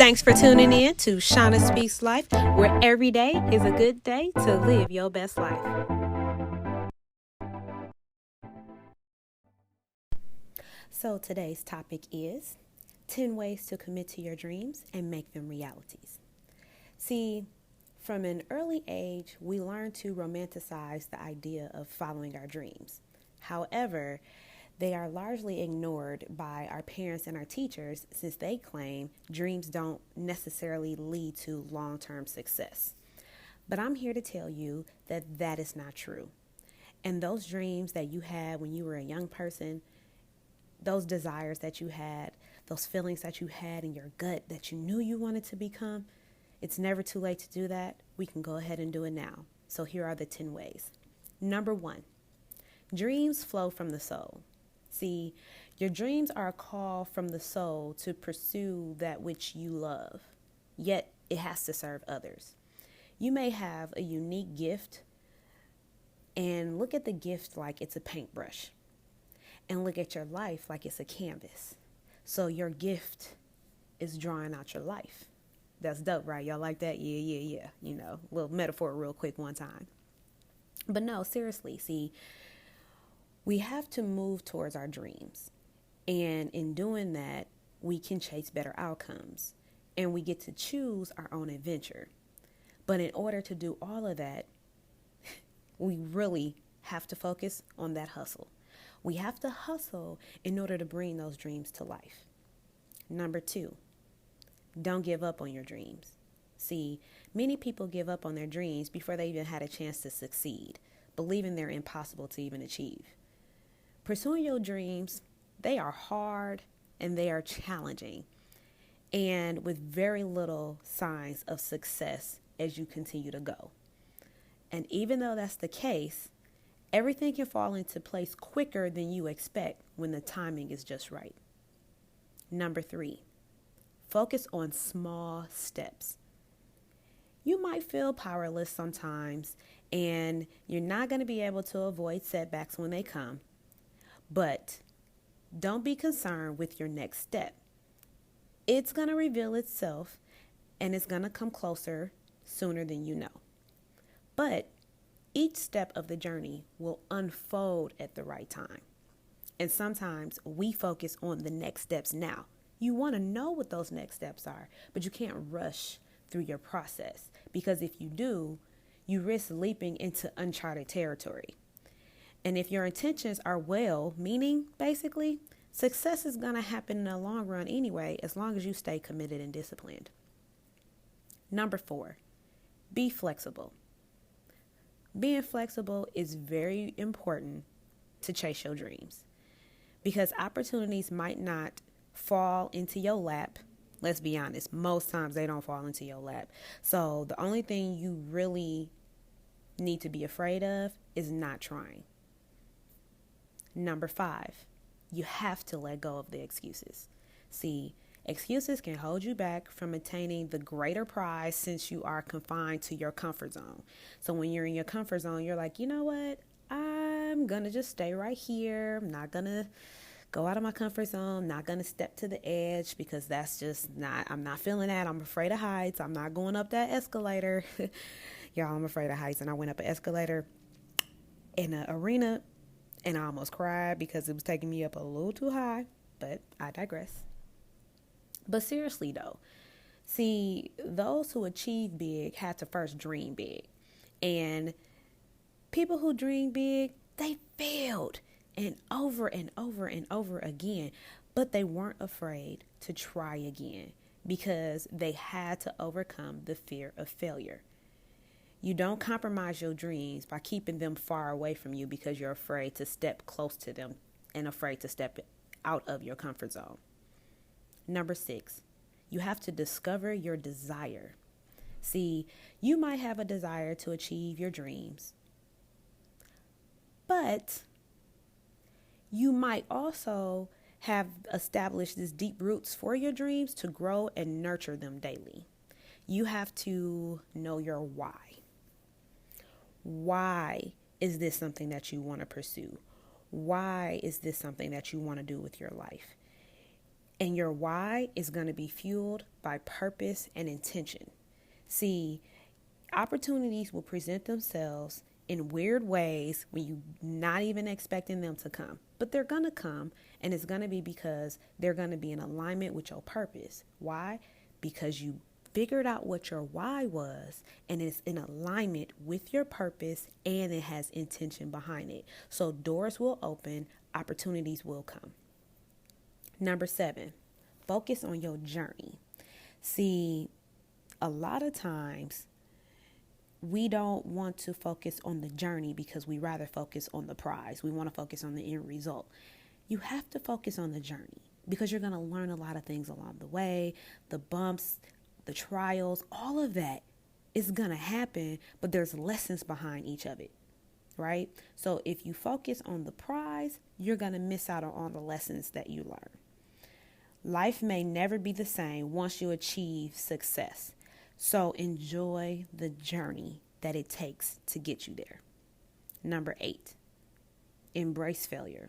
Thanks for tuning in to Shauna Speaks Life, where every day is a good day to live your best life. So today's topic is 10 ways to commit to your dreams and make them realities. See, from an early age, we learn to romanticize the idea of following our dreams. However, they are largely ignored by our parents and our teachers since they claim dreams don't necessarily lead to long-term success. But I'm here to tell you that that is not true. And those dreams that you had when you were a young person, those desires that you had, those feelings that you had in your gut that you knew you wanted to become, it's never too late to do that. We can go ahead and do it now. So here are the 10 ways. Number 1, dreams flow from the soul. See, your dreams are a call from the soul to pursue that which you love, yet it has to serve others. You may have a unique gift, and look at the gift like it's a paintbrush, and look at your life like it's a canvas. So your gift is drawing out your life. That's dope, right? Y'all like that? Yeah. You know, little metaphor real quick one time. But no, seriously, see, we have to move towards our dreams. And in doing that, we can chase better outcomes. And we get to choose our own adventure. But in order to do all of that, we really have to focus on that hustle. We have to hustle in order to bring those dreams to life. Number 2, don't give up on your dreams. See, many people give up on their dreams before they even had a chance to succeed, believing they're impossible to even achieve. Pursuing your dreams, they are hard and they are challenging, and with very little signs of success as you continue to go. And even though that's the case, everything can fall into place quicker than you expect when the timing is just right. Number 3, focus on small steps. You might feel powerless sometimes, and you're not going to be able to avoid setbacks when they come. But don't be concerned with your next step. It's going to reveal itself, and it's going to come closer sooner than you know. But each step of the journey will unfold at the right time. And sometimes we focus on the next steps now. You want to know what those next steps are, but you can't rush through your process, because if you do, you risk leaping into uncharted territory. And if your intentions are well-meaning, basically, success is going to happen in the long run anyway, as long as you stay committed and disciplined. Number 4, be flexible. Being flexible is very important to chase your dreams, because opportunities might not fall into your lap. Let's be honest, most times they don't fall into your lap. So the only thing you really need to be afraid of is not trying. Number 5, you have to let go of the excuses. See, excuses can hold you back from attaining the greater prize since you are confined to your comfort zone. So when you're in your comfort zone, you're like, you know what? I'm going to just stay right here. I'm not going to go out of my comfort zone. I'm not going to step to the edge, because that's just not, I'm not feeling that. I'm afraid of heights. I'm not going up that escalator. Y'all, I'm afraid of heights. And I went up an escalator in an arena, and I almost cried because it was taking me up a little too high, but I digress. But seriously though, see, those who achieve big had to first dream big. And people who dream big, they failed, and over again, but they weren't afraid to try again because they had to overcome the fear of failure. You don't compromise your dreams by keeping them far away from you because you're afraid to step close to them and afraid to step out of your comfort zone. Number 6, you have to discover your desire. See, you might have a desire to achieve your dreams, but you might also have established these deep roots for your dreams to grow and nurture them daily. You have to know your why. Why is this something that you want to pursue? Why is this something that you want to do with your life? And your why is going to be fueled by purpose and intention. See, opportunities will present themselves in weird ways when you're not even expecting them to come. But they're going to come, and it's going to be because they're going to be in alignment with your purpose. Why? Because you figured out what your why was, and it's in alignment with your purpose, and it has intention behind it. So doors will open, opportunities will come. Number 7, focus on your journey. See, a lot of times we don't want to focus on the journey because we rather focus on the prize. We want to focus on the end result. You have to focus on the journey because you're going to learn a lot of things along the way, the bumps, the trials, all of that is going to happen, but there's lessons behind each of it, right? So if you focus on the prize, you're going to miss out on all the lessons that you learn. Life may never be the same once you achieve success. So enjoy the journey that it takes to get you there. Number 8, embrace failure.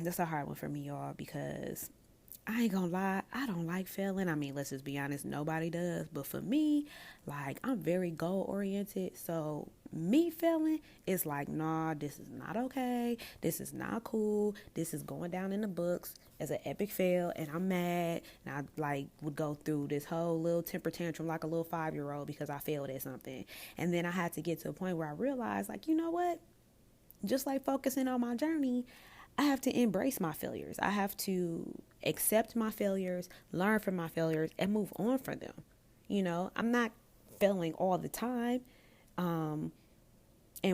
That's a hard one for me, y'all, because I ain't gonna lie, I don't like failing. I mean, let's just be honest, nobody does. But for me, like, I'm very goal oriented. So me failing is like, nah, this is not okay. This is not cool. This is going down in the books as an epic fail. And I'm mad. And I like would go through this whole little temper tantrum like a little 5-year-old because I failed at something. And then I had to get to a point where I realized, like, you know what? Just like focusing on my journey, I have to embrace my failures. I have to accept my failures, learn from my failures, and move on from them. You know, I'm not failing all the time. And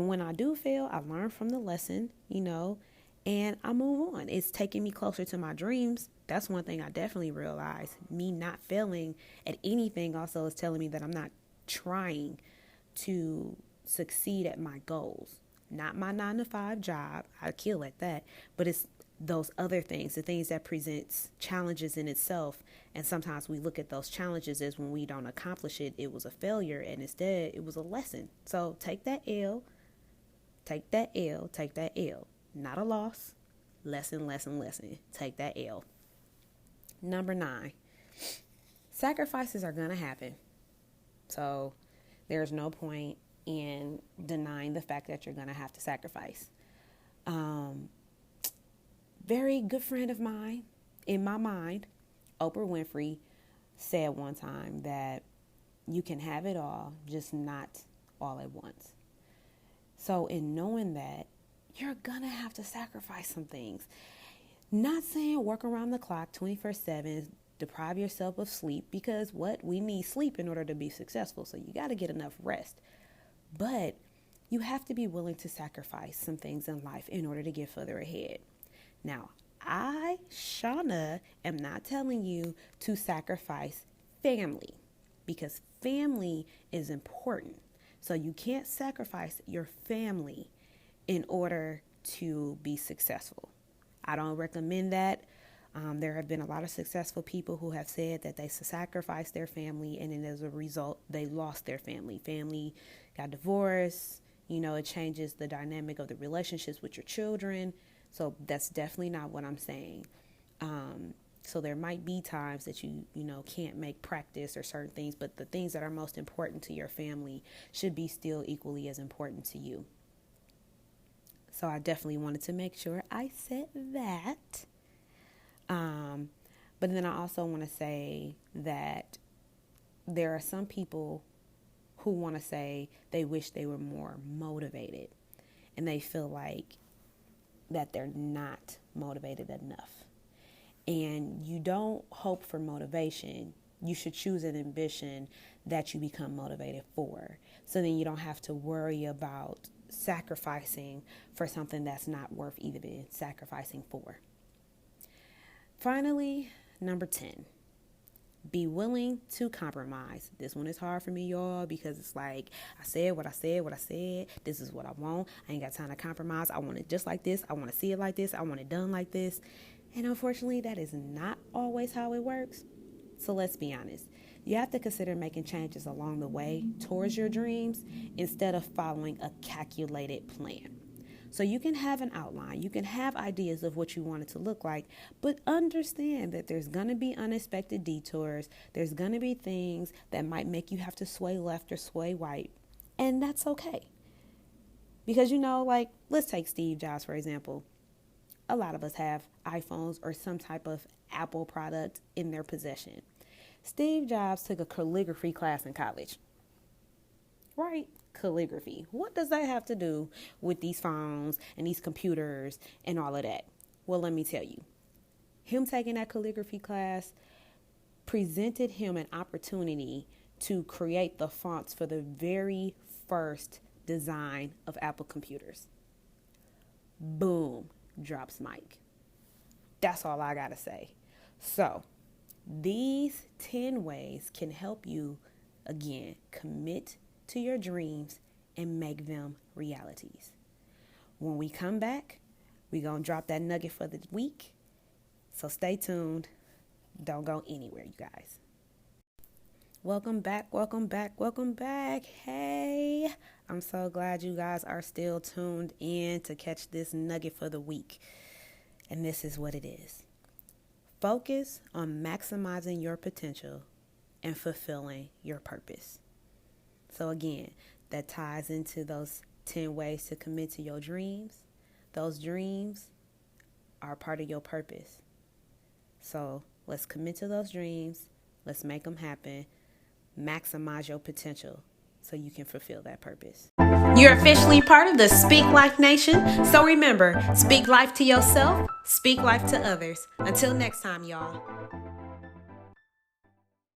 when I do fail, I learn from the lesson, you know, and I move on. It's taking me closer to my dreams. That's one thing I definitely realized. Me not failing at anything also is telling me that I'm not trying to succeed at my goals. Not my 9-to-5 job. I kill at that. But it's those other things, the things that presents challenges in itself. And sometimes we look at those challenges as when we don't accomplish it, it was a failure. And instead, it was a lesson. So take that L. Take that L. Take that L. Not a loss. Lesson, lesson, lesson. Take that L. Number 9. Sacrifices are going to happen. So there's no point in denying the fact that you're going to have to sacrifice. Very good friend of mine, in my mind, Oprah Winfrey, said one time that you can have it all, just not all at once. So in knowing that, you're going to have to sacrifice some things. Not saying work around the clock 24/7, deprive yourself of sleep, because we need sleep in order to be successful. So you got to get enough rest. But you have to be willing to sacrifice some things in life in order to get further ahead. Now, I, Shauna, am not telling you to sacrifice family, because family is important. So you can't sacrifice your family in order to be successful. I don't recommend that. There have been a lot of successful people who have said that they sacrificed their family, and then as a result, they lost their family. Family got divorced. You know, it changes the dynamic of the relationships with your children. So that's definitely not what I'm saying. So there might be times that you can't make practice or certain things, but the things that are most important to your family should be still equally as important to you. So I definitely wanted to make sure I said that. But then I also want to say that there are some people who want to say they wish they were more motivated, and they feel like that they're not motivated enough. And you don't hope for motivation. You should choose an ambition that you become motivated for. So then you don't have to worry about sacrificing for something that's not worth even sacrificing for. Finally, number 10, be willing to compromise. This one is hard for me, y'all, because it's like, I said what I said. This is what I want. I ain't got time to compromise. I want it just like this. I want to see it like this. I want it done like this. And unfortunately, that is not always how it works. So let's be honest. You have to consider making changes along the way towards your dreams instead of following a calculated plan. So you can have an outline, you can have ideas of what you want it to look like, but understand that there's going to be unexpected detours. There's going to be things that might make you have to sway left or sway right. And that's okay. Because, like, let's take Steve Jobs, for example. A lot of us have iPhones or some type of Apple product in their possession. Steve Jobs took a calligraphy class in college. Right? Calligraphy. What does that have to do with these phones and these computers and all of that? Well, let me tell you. Him taking that calligraphy class presented him an opportunity to create the fonts for the very first design of Apple computers. Boom, drops mic. That's all I gotta say. So, these 10 ways can help you, again, commit to your dreams and make them realities. When we come back, we're going to drop that nugget for the week. So stay tuned. Don't go anywhere, you guys. Welcome back. Hey, I'm so glad you guys are still tuned in to catch this nugget for the week. And this is what it is. Focus on maximizing your potential and fulfilling your purpose. So again, that ties into those 10 ways to commit to your dreams. Those dreams are part of your purpose. So let's commit to those dreams. Let's make them happen. Maximize your potential so you can fulfill that purpose. You're officially part of the Speak Life Nation. So remember, speak life to yourself, speak life to others. Until next time, y'all.